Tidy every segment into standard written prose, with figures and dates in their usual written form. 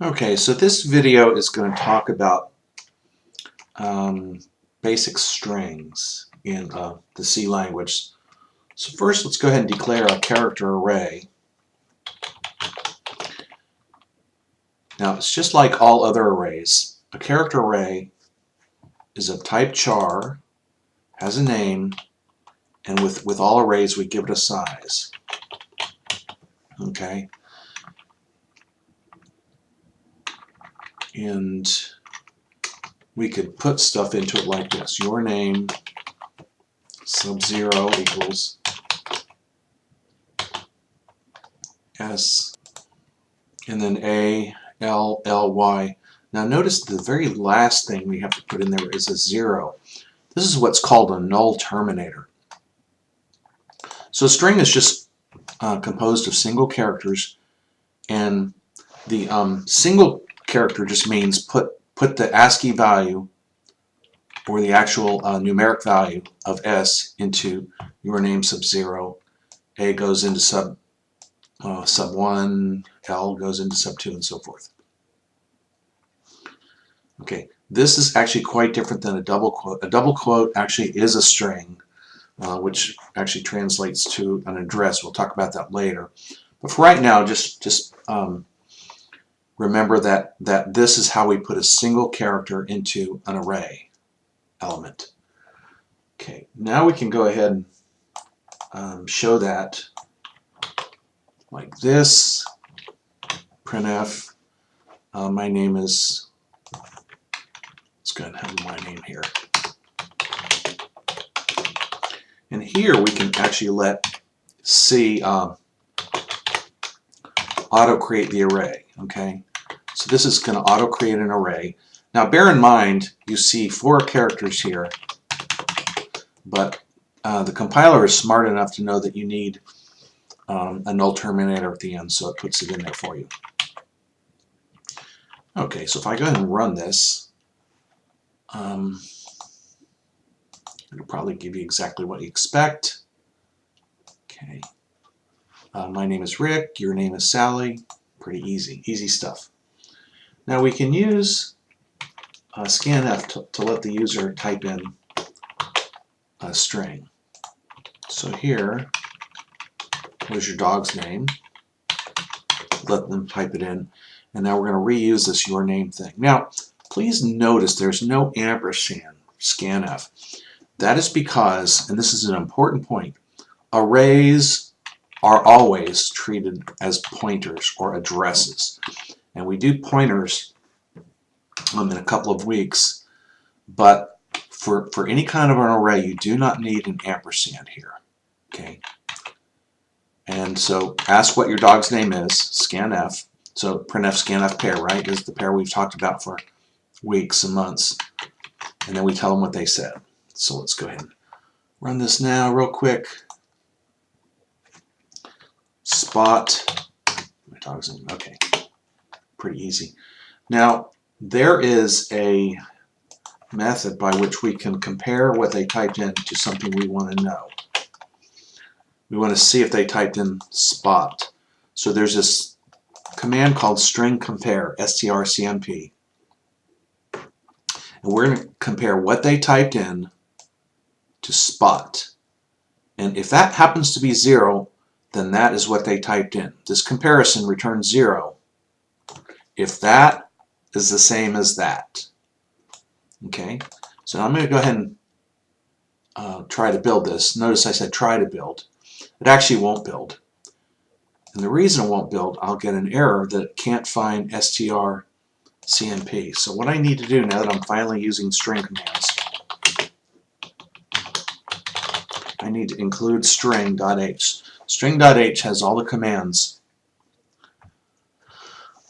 Okay, so this video is going to talk about basic strings in the C language. So first, let's go ahead and declare a character array. Now, it's just like all other arrays. A character array is of type char, has a name, and with all arrays, we give it a size. Okay? And we could put stuff into it like this. Your name sub-0 equals S, and then A, L, L, Y. Now notice the very last thing we have to put in there is a 0. This is what's called a null terminator. So a string is just composed of single characters, and the single character just means put the ASCII value or the actual numeric value of S into your name sub-0. A goes into sub-1, L goes into sub-2, and so forth. Okay, this is actually quite different than a double quote. A double quote actually is a string, which actually translates to an address. We'll talk about that later. But for right now, just remember that this is how we put a single character into an array element. Okay, now we can go ahead and show that like this. Printf, my name is, let's go ahead and have my name here. And here we can actually let C auto-create the array, okay? So this is going to auto-create an array. Now bear in mind, you see 4 characters here, but the compiler is smart enough to know that you need a null terminator at the end, so it puts it in there for you. Okay, so if I go ahead and run this, it'll probably give you exactly what you expect. Okay. My name is Rick, your name is Sally. Pretty easy stuff. Now we can use Scanf to let the user type in a string. So here, here's your dog's name. Let them type it in. And now we're going to reuse this your name thing. Now, please notice there's no ampersand, Scanf. That is because, and this is an important point, arrays are always treated as pointers or addresses. And we do pointers in a couple of weeks, but for any kind of an array, you do not need an ampersand here. Okay. And so ask what your dog's name is, scanf. So printf scanf pair, right, is the pair we've talked about for weeks and months. And then we tell them what they said. So let's go ahead and run this now real quick. Spot, my dog's name, okay, pretty easy. Now there is a method by which we can compare what they typed in to something we want to know. We want to see if they typed in spot. So there's this command called string compare, strcmp. And we're going to compare what they typed in to spot. And if that happens to be 0, then that is what they typed in. This comparison returns 0 if that is the same as that. Okay, so I'm going to go ahead and try to build this. Notice I said try to build. It actually won't build. And the reason it won't build, I'll get an error that it can't find strcmp. So what I need to do now that I'm finally using string commands, I need to include string.h. String.h has all the commands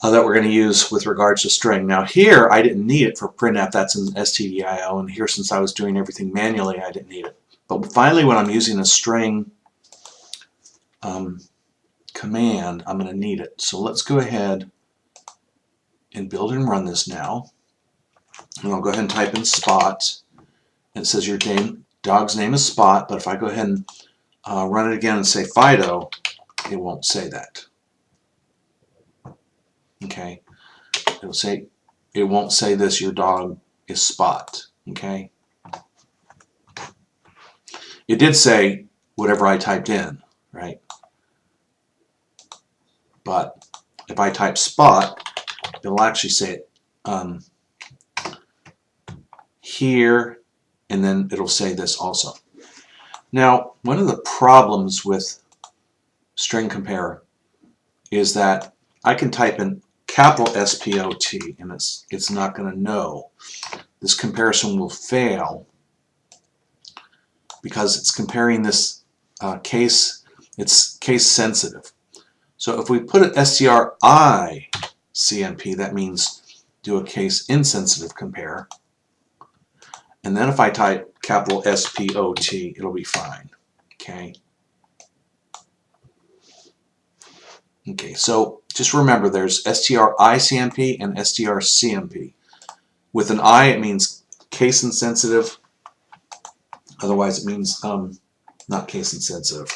that we're going to use with regards to string. Now here, I didn't need it for printf, that's in stdio, and here since I was doing everything manually, I didn't need it. But finally, when I'm using a string command, I'm going to need it. So let's go ahead and build and run this now. And I'll go ahead and type in spot. And it says your dog's name is Spot, but if I go ahead and run it again and say Fido, it won't say that. Okay, it won't say this, your dog is Spot, okay? It did say whatever I typed in, right? But if I type Spot, it'll actually say it here, and then it'll say this also. Now, one of the problems with string compare is that I can type in capital SPOT and it's not going to know. This comparison will fail because it's comparing this case, it's case sensitive. So if we put an stricnp, that means do a case insensitive compare. And then if I type capital SPOT, it'll be fine. Okay. Okay, so just remember there's stricnp and strcmp. With an I, it means case insensitive. Otherwise, it means not case insensitive.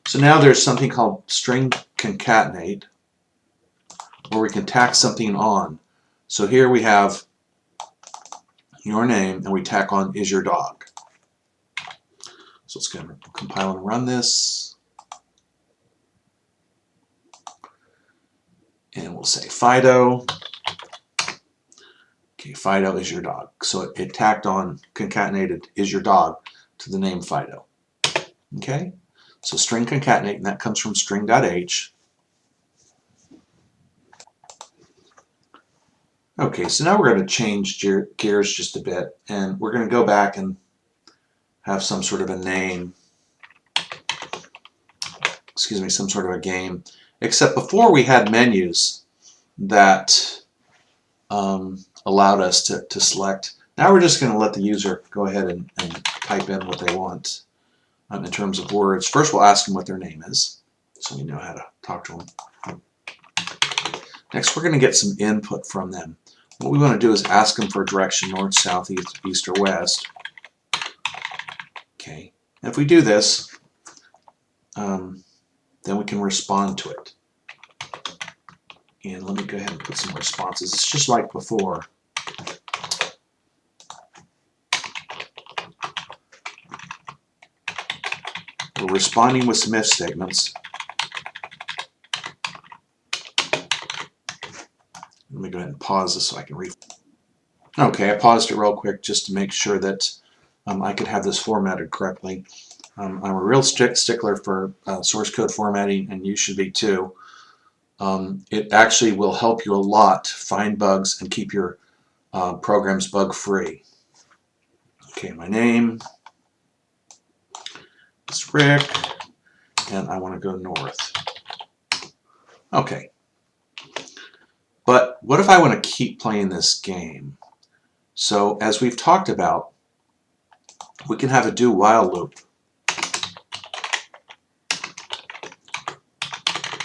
So now there's something called string concatenate, where we can tack something on. So here we have your name, and we tack on is your dog. So let's go ahead and compile and run this. And we'll say Fido. Okay, Fido is your dog. So it tacked on, concatenated is your dog to the name Fido. Okay, so string concatenate, and that comes from string.h. Okay, so now we're going to change gears just a bit, and we're going to go back and have some sort of a name, excuse me, some sort of a game. Except before we had menus that allowed us to select. Now we're just going to let the user go ahead and type in what they want in terms of words. First we'll ask them what their name is, so we know how to talk to them. Next we're going to get some input from them. What we want to do is ask them for a direction, north, south, east, or west. Okay, and if we do this, then we can respond to it. And let me go ahead and put some responses. It's just like before. We're responding with some if statements. Let me go ahead and pause this so I can read. Okay, I paused it real quick just to make sure that I could have this formatted correctly. I'm a real stickler for source code formatting, and you should be too. It actually will help you a lot find bugs and keep your programs bug-free. Okay, my name is Rick, and I want to go north. Okay, but what if I want to keep playing this game? So as we've talked about, we can have a do while loop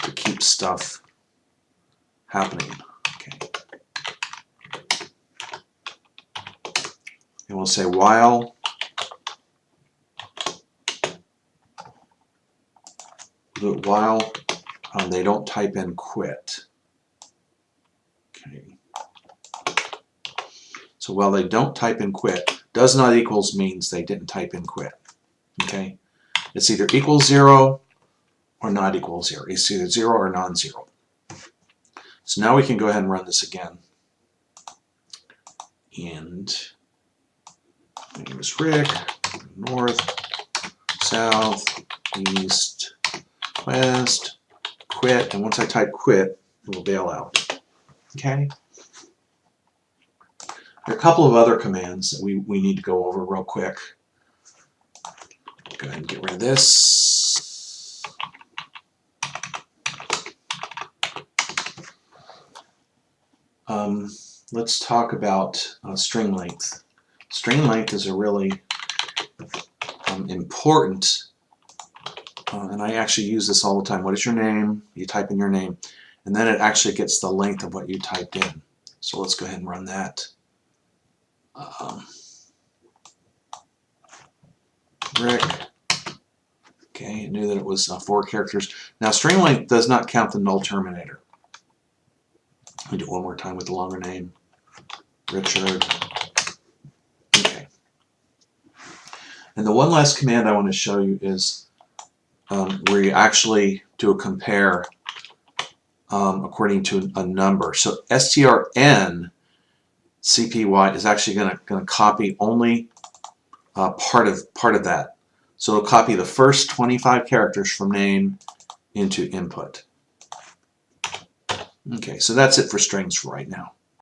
to keep stuff happening. Okay. And we'll say while they don't type in quit. Okay. So while they don't type in quit, does not equals means they didn't type in quit. Okay. It's either equals 0 or not equals 0. It's either 0 or non-zero. So now we can go ahead and run this again. And my name is Rick, north, south, east, west, quit, and once I type quit, it will bail out. Okay? There are a couple of other commands that we need to go over real quick. Go ahead and get rid of this. Let's talk about string length. String length is a really important, and I actually use this all the time. What is your name? You type in your name, and then it actually gets the length of what you typed in. So let's go ahead and run that. Rick. Okay, I knew that it was 4 characters. Now string length does not count the null terminator. I'll do it one more time with the longer name, Richard. Okay. And the one last command I want to show you is where you actually do a compare according to a number. So strncpy is actually going to copy only part of that. So it'll copy the first 25 characters from name into input. Okay, so that's it for strings for right now.